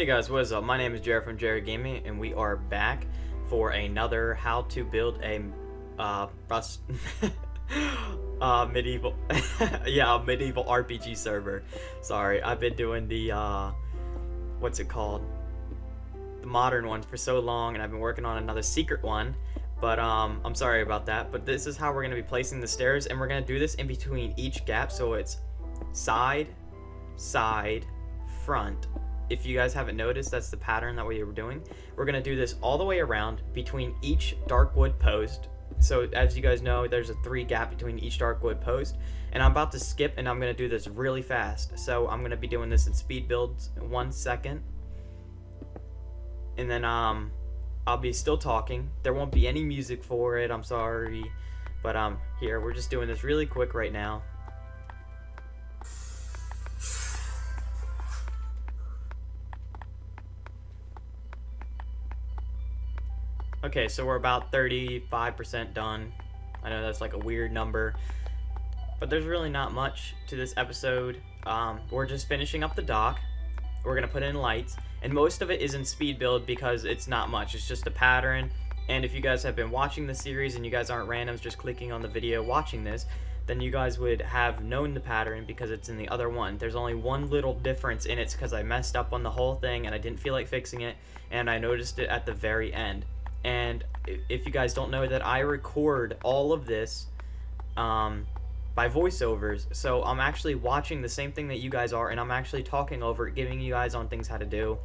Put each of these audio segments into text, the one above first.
Hey guys, what is up? My name is Jared from Jarid Gaming, and we are back for another how to build a medieval medieval RPG server. Sorry, I've been doing the what's it called? The modern one for so long, and I've been working on another secret one. But I'm sorry about that. But this is how we're gonna be placing the stairs, and we're gonna do this in between each gap, so it's side, side, front. If you guys haven't noticed, that's the pattern that we were doing. We're gonna do this all the way around between each dark wood post. So as you guys know, there's a 3 gap between each dark wood post, and I'm about to skip, and I'm gonna do this really fast. So I'm gonna be doing this in speed builds in 1 second, and then I'll be still talking. There won't be any music for it, I'm sorry, but here we're just doing this really quick right now. Okay, so we're about 35% done. I know that's like a weird number, but there's really not much to this episode. We're just finishing up the dock. We're gonna put in lights, and most of it is in speed build because it's not much. It's just a pattern, and if you guys have been watching the series and you guys aren't randoms just clicking on the video watching this, then you guys would have known the pattern because it's in the other one. There's only one little difference in it because I messed up on the whole thing and I didn't feel like fixing it, and I noticed it at the very end. And if you guys don't know that I record all of this by voiceovers, so I'm actually watching the same thing that you guys are, and I'm actually talking over it, giving you guys on things how to do.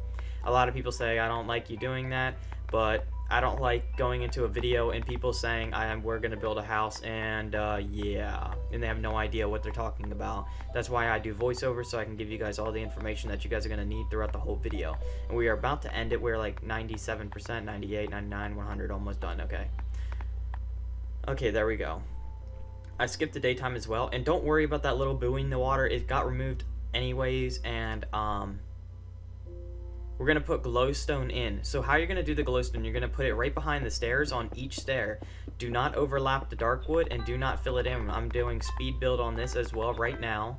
A lot of people say I don't like you doing that, but I don't like going into a video and people saying we're gonna build a house and yeah, and they have no idea what they're talking about. That's why I do voiceovers, so I can give you guys all the information that you guys are gonna need throughout the whole video. And we are about to end it. We're like 97%, 98, 99, 100, almost done. Okay, there we go. I skipped the daytime as well, and don't worry about that little buoy in the water. It got removed anyways, and we're gonna put glowstone in. So how you're gonna do the glowstone, you're gonna put it right behind the stairs on each stair. Do not overlap the dark wood and do not fill it in. I'm doing speed build on this as well right now.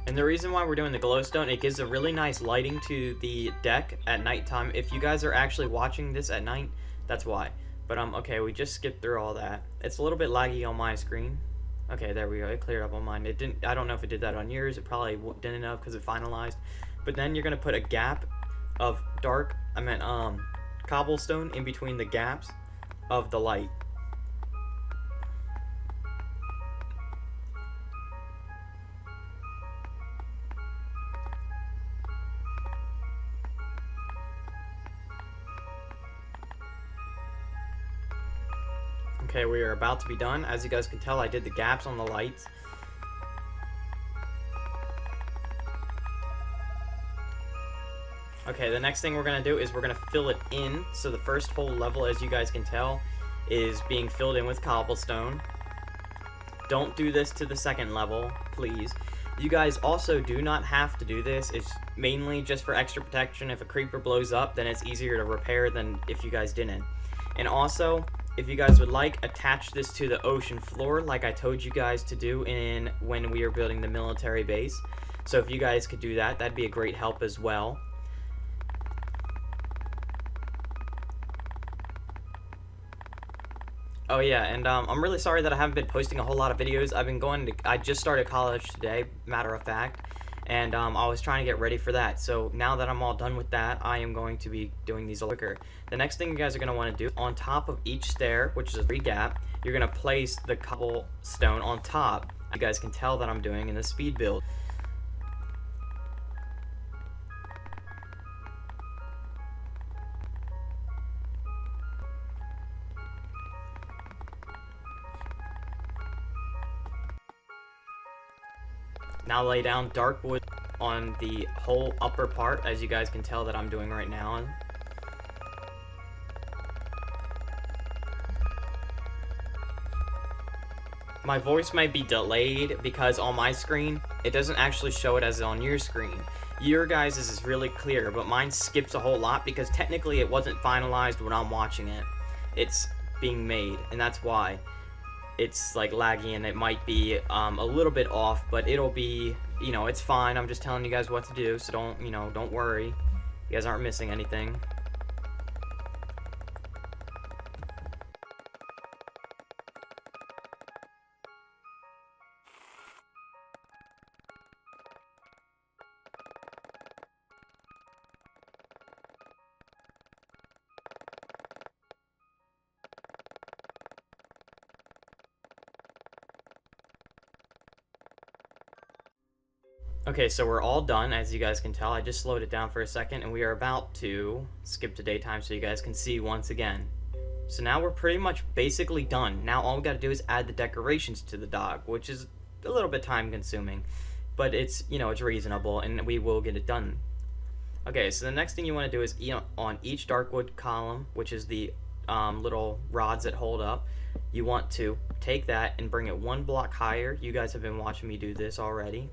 And the reason why we're doing the glowstone, it gives a really nice lighting to the deck at nighttime. If you guys are actually watching this at night, that's why. But okay, we just skipped through all that. It's a little bit laggy on my screen. Okay, there we go. It cleared up on mine. It didn't. I don't know if it did that on yours. It probably didn't enough because it finalized. But then you're gonna put a gap of cobblestone in between the gaps of the light. Okay, we are about to be done. As you guys can tell, I did the gaps on the lights. Okay, the next thing we're gonna do is we're gonna fill it in. So the first whole level, as you guys can tell, is being filled in with cobblestone. Don't do this to the second level, please. You guys also do not have to do this. It's mainly just for extra protection. If a creeper blows up, then it's easier to repair than if you guys didn't. And also, if you guys would like, attach this to the ocean floor like I told you guys to do when we were building the military base. So if you guys could do that, that'd be a great help as well. Oh yeah, and I'm really sorry that I haven't been posting a whole lot of videos. I just started college today, matter of fact. And I was trying to get ready for that. So now that I'm all done with that, I am going to be doing these quicker. The next thing you guys are going to want to do, on top of each stair, which is a 3 gap, you're going to place the cobblestone on top. You guys can tell that I'm doing in the speed build. Now lay down dark wood on the whole upper part, as you guys can tell that I'm doing right now. My voice might be delayed because on my screen, it doesn't actually show it as on your screen. your guys' is really clear, but mine skips a whole lot because technically it wasn't finalized when I'm watching it. It's being made, and that's why it's like laggy and it might be a little bit off, but it'll be, you know, it's fine. I'm just telling you guys what to do, so don't worry. You guys aren't missing anything. Okay, so we're all done, as you guys can tell. I just slowed it down for a second, and we are about to skip to daytime so you guys can see once again. So now we're pretty much basically done. Now all we gotta do is add the decorations to the dog, which is a little bit time consuming, but it's, you know, it's reasonable, and we will get it done. Okay, so the next thing you want to do is on each darkwood column, which is the little rods that hold up, you want to take that and bring it one block higher. You guys have been watching me do this already.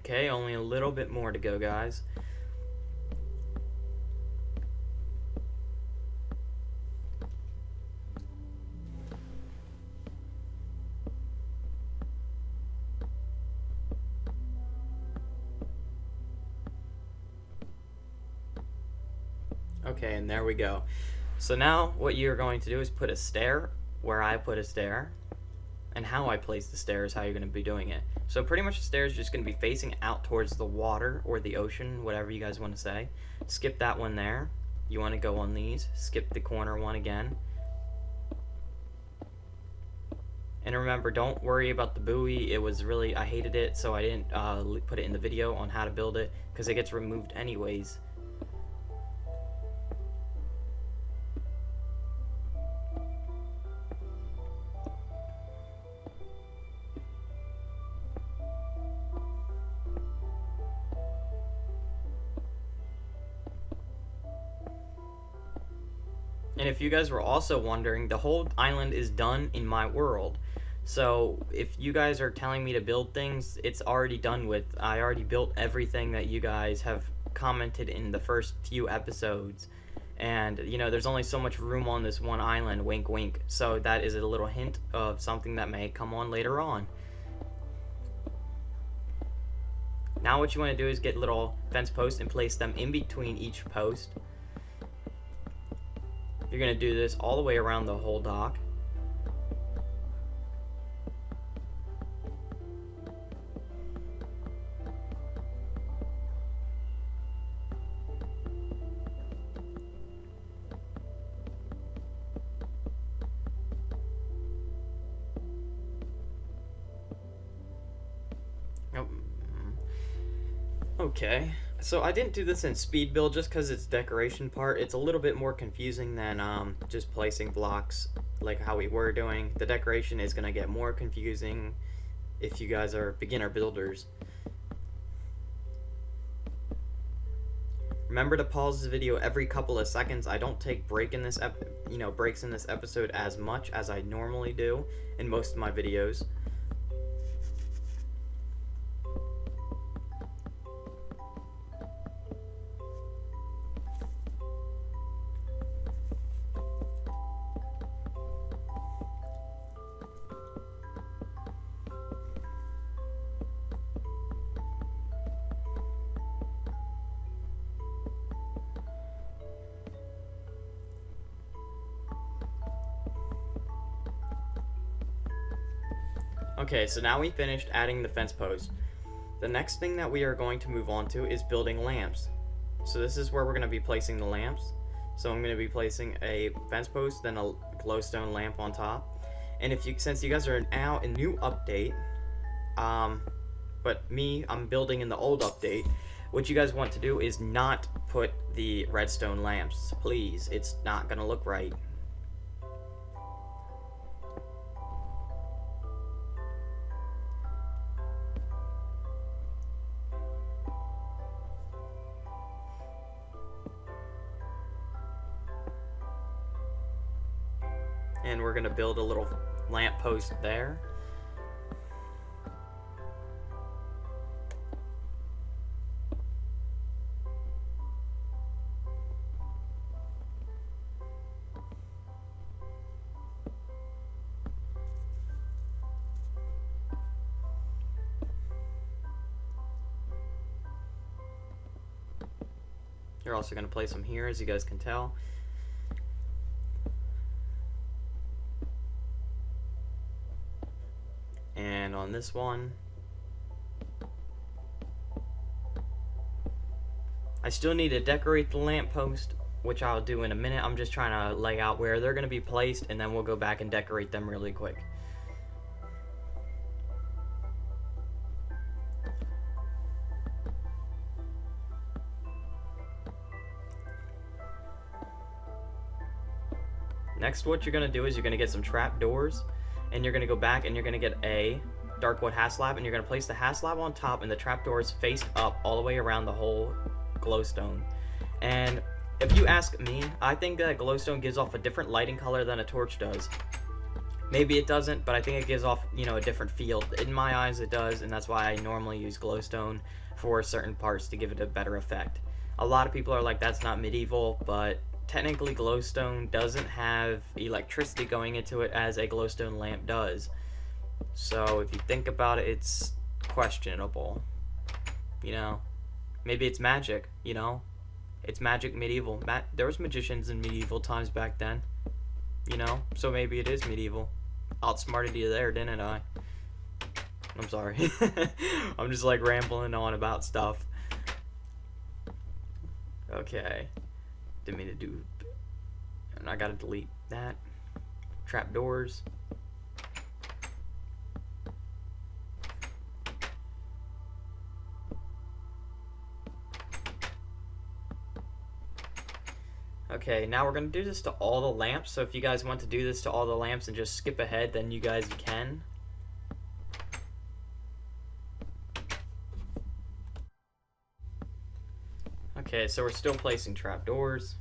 Okay, only a little bit more to go, guys. Okay, and there we go. So now what you're going to do is put a stair where I put a stair, and how I place the stair is how you're going to be doing it. So pretty much the stair is just going to be facing out towards the water or the ocean, whatever you guys want to say. Skip that one there. You want to go on these. Skip the corner one again. And remember, don't worry about the buoy. It was really, I hated it, so I didn't put it in the video on how to build it, because it gets removed anyways. And if you guys were also wondering, the whole island is done in my world. So if you guys are telling me to build things, it's already done with. I already built everything that you guys have commented in the first few episodes. And, you know, there's only so much room on this one island, wink wink. So that is a little hint of something that may come on later on. Now what you want to do is get little fence posts and place them in between each post. You're going to do this all the way around the whole dock. Okay, so I didn't do this in speed build just because it's decoration part. It's a little bit more confusing than just placing blocks like how we were doing. The decoration is going to get more confusing if you guys are beginner builders. Remember to pause the video every couple of seconds. I don't take breaks in this episode as much as I normally do in most of my videos. Okay, so now we finished adding the fence post. The next thing that we are going to move on to is building lamps. So this is where we're going to be placing the lamps. So I'm going to be placing a fence post, then a glowstone lamp on top. And since you guys are now in new update, But me, I'm building in the old update. What you guys want to do is not put the redstone lamps, please. It's not gonna look right. And we're gonna build a little lamp post there. You're also going to place them here, as you guys can tell. And on this one, I still need to decorate the lamppost, which I'll do in a minute. I'm just trying to lay out where they're going to be placed, and then we'll go back and decorate them really quick. Next, what you're going to do is you're going to get some trap doors, and you're going to go back and you're going to get a darkwood haslab, and you're going to place the haslab on top, and the trap doors face up all the way around the whole glowstone. And if you ask me, I think that glowstone gives off a different lighting color than a torch does. Maybe it doesn't, but I think it gives off, you know, a different feel. In my eyes, it does, and that's why I normally use glowstone for certain parts to give it a better effect. A lot of people are like, that's not medieval, but technically glowstone doesn't have electricity going into it as a glowstone lamp does. So if you think about it, it's questionable. You know, maybe it's magic, you know? It's magic medieval. There was magicians in medieval times back then, you know? So maybe it is medieval. Outsmarted you there, didn't I? I'm sorry. I'm just like rambling on about stuff. Okay. Didn't mean to do, and I gotta delete that. Trapdoors. Okay, now we're gonna do this to all the lamps. So if you guys want to do this to all the lamps and just skip ahead, then you guys can. Okay, so we're still placing trapdoors.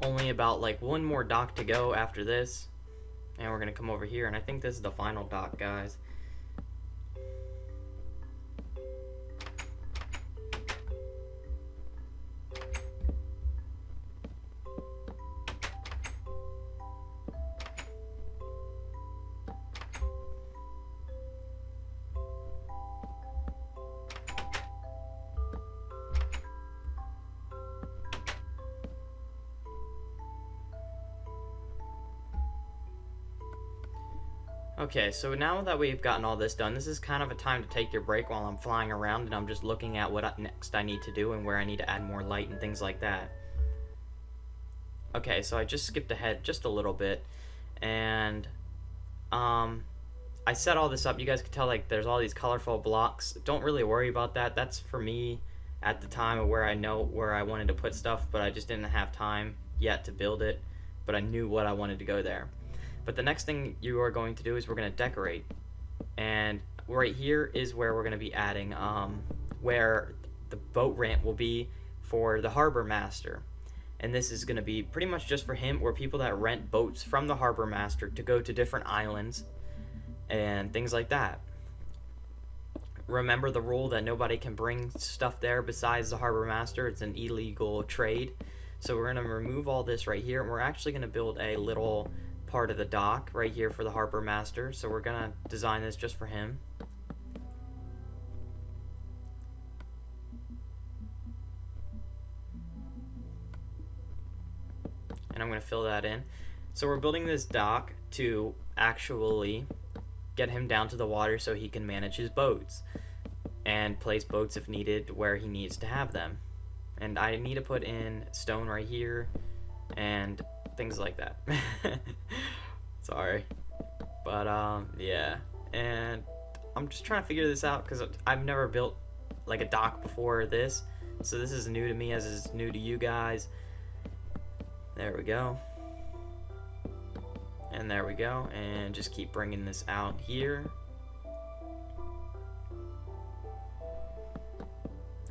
Only about like one more dock to go after this, and we're gonna come over here, and I think this is the final dock, guys. Okay, so now that we've gotten all this done, this is kind of a time to take your break while I'm flying around and I'm just looking at what next I need to do and where I need to add more light and things like that. Okay, so I just skipped ahead just a little bit, and I set all this up. You guys can tell, like, there's all these colorful blocks. Don't really worry about that. That's for me at the time of where I know where I wanted to put stuff, but I just didn't have time yet to build it, but I knew what I wanted to go there. But the next thing you are going to do is we're going to decorate. And right here is where we're going to be adding where the boat ramp will be for the harbor master. And this is going to be pretty much just for him, or people that rent boats from the harbor master to go to different islands and things like that. Remember the rule that nobody can bring stuff there besides the harbor master. It's an illegal trade. So we're going to remove all this right here, and we're actually going to build a little part of the dock right here for the harbor master. So we're gonna design this just for him. and I'm going to fill that in. So we're building this dock to actually get him down to the water so he can manage his boats and place boats if needed where he needs to have them. And I need to put in stone right here and things like that. Sorry. But yeah, and I'm just trying to figure this out because I've never built like a dock before this, so this is new to me as is new to you guys. There we go. And there we go, and just keep bringing this out here.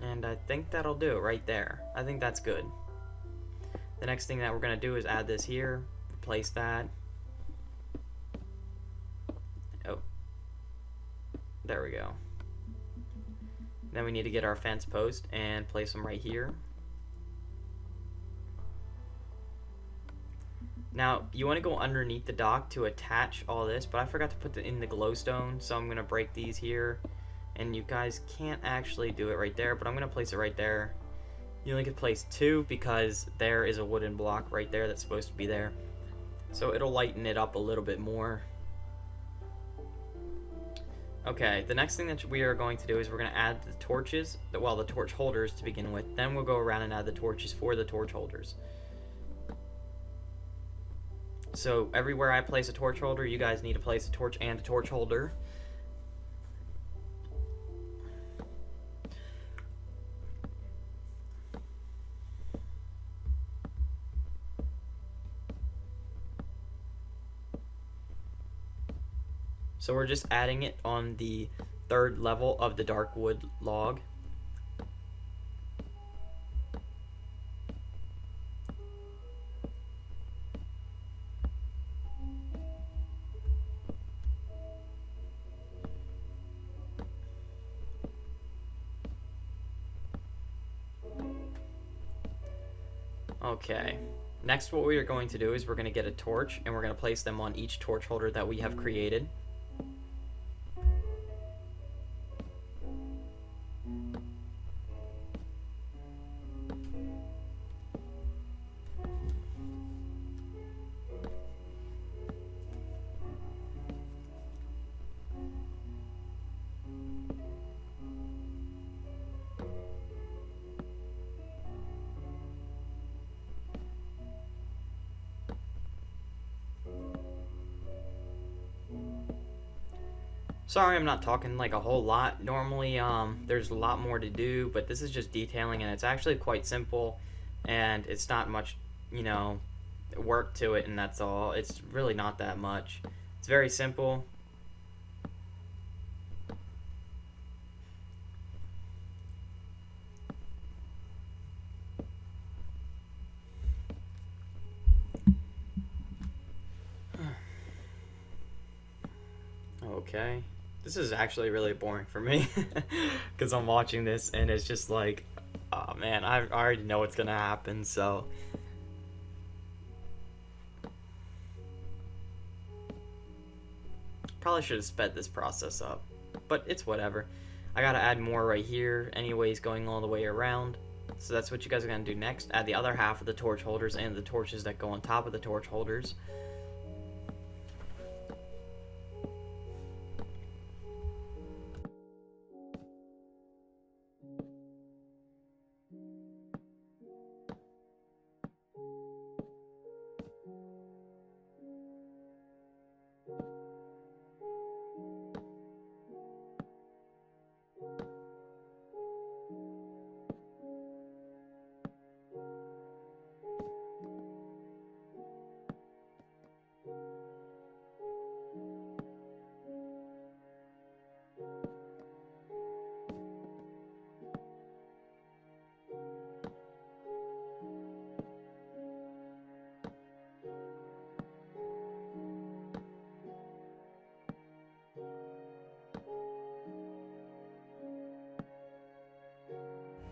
And I think that'll do it right there. I think that's good. The next thing that we're going to do is add this here, replace that. Oh, there we go. Then we need to get our fence post and place them right here. Now, you want to go underneath the dock to attach all this, but I forgot to put in the glowstone, so I'm going to break these here. And you guys can't actually do it right there, but I'm going to place it right there. You only can place 2 because there is a wooden block right there that's supposed to be there. So it'll lighten it up a little bit more. Okay, the next thing that we are going to do is we're going to add the torches, well, the torch holders to begin with. Then we'll go around and add the torches for the torch holders. So everywhere I place a torch holder, you guys need to place a torch and a torch holder. So we're just adding it on the 3rd level of the dark wood log. Okay, next what we are going to do is we're going to get a torch and we're going to place them on each torch holder that we have created. Sorry I'm not talking like a whole lot. Normally there's a lot more to do, but this is just detailing and it's actually quite simple and it's not much, you know, work to it, and that's all. It's really not that much. It's very simple. Okay. This is actually really boring for me because I'm watching this and it's just like, oh man, I already know what's gonna happen, so. Probably should have sped this process up, but it's whatever. I gotta add more right here anyways, going all the way around. So that's what you guys are gonna do next. Add the other half of the torch holders and the torches that go on top of the torch holders.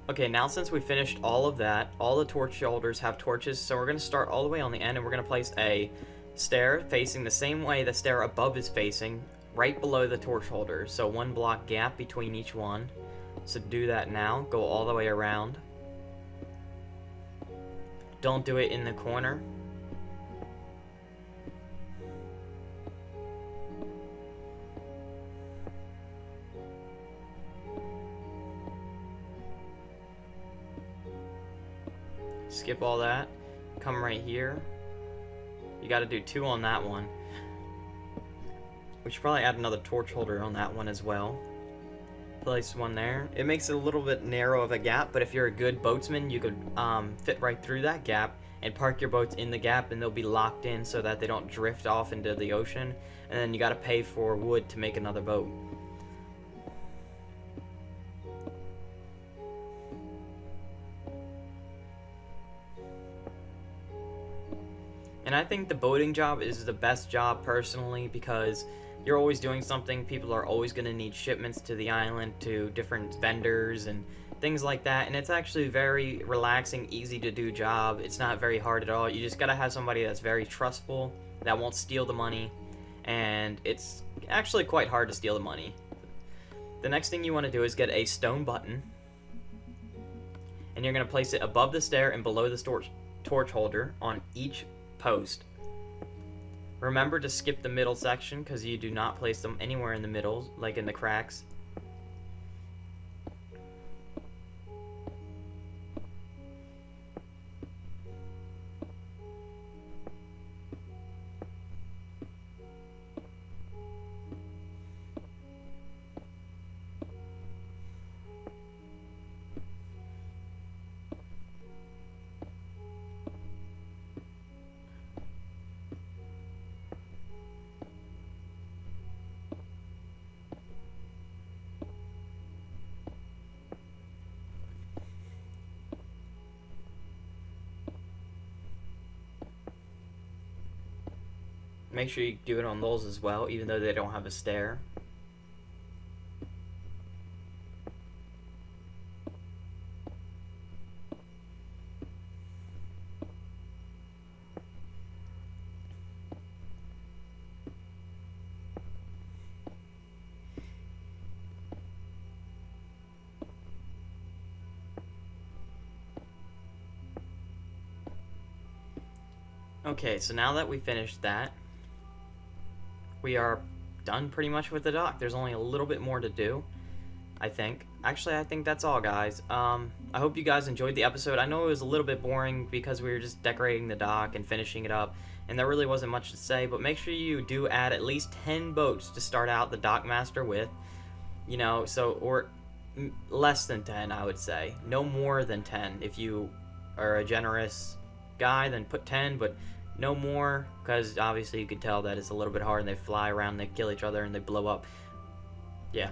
Okay, now since we finished all of that, all the torch holders have torches, so we're going to start all the way on the end and we're going to place a stair facing the same way the stair above is facing, right below the torch holder. So 1 block gap between each one. So do that now, go all the way around. Don't do it in the corner. skip all that. Come right here. You got to do 2 on that one. We should probably add another torch holder on that one as well. Place one there. It makes it a little bit narrow of a gap, but if you're a good boatsman, you could fit right through that gap and park your boats in the gap, and they'll be locked in so that they don't drift off into the ocean. And then you got to pay for wood to make another boat. And I think the boating job is the best job personally, because you're always doing something. People are always going to need shipments to the island, to different vendors and things like that. And it's actually very relaxing, easy to do job. It's not very hard at all. You just got to have somebody that's very trustful, that won't steal the money. And it's actually quite hard to steal the money. The next thing you want to do is get a stone button. And you're going to place it above the stair and below the torch holder on each post. Remember to skip the middle section, because you do not place them anywhere in the middle, like in the cracks. Make sure you do it on those as well, even though they don't have a stair. Okay, so now that we finished that, we are done pretty much with the dock. There's only a little bit more to do, I think. Actually, I think that's all, guys. I hope you guys enjoyed the episode. I know it was a little bit boring because we were just decorating the dock and finishing it up, and there really wasn't much to say, but make sure you do add at least 10 boats to start out the Dockmaster with. You know, so, or less than 10, I would say. No more than 10. If you are a generous guy, then put 10, but no more, because obviously you can tell that it's a little bit hard, and they fly around, they kill each other, and they blow up. Yeah.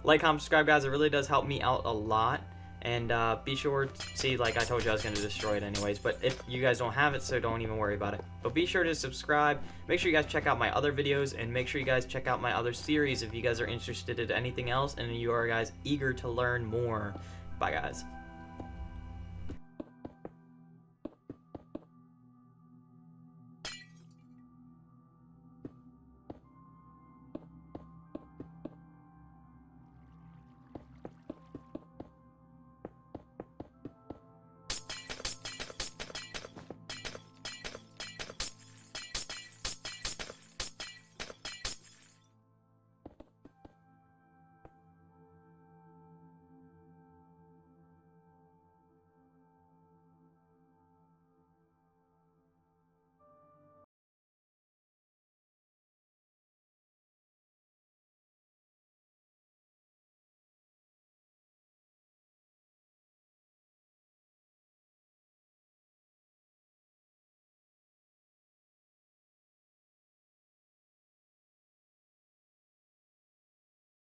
Like, comment, subscribe, guys. It really does help me out a lot. And be sure to see, like I told you, I was going to destroy it anyways, but if you guys don't have it, so don't even worry about it. But be sure to subscribe. Make sure you guys check out my other videos, and make sure you guys check out my other series if you guys are interested in anything else and you are guys eager to learn more. Bye, guys.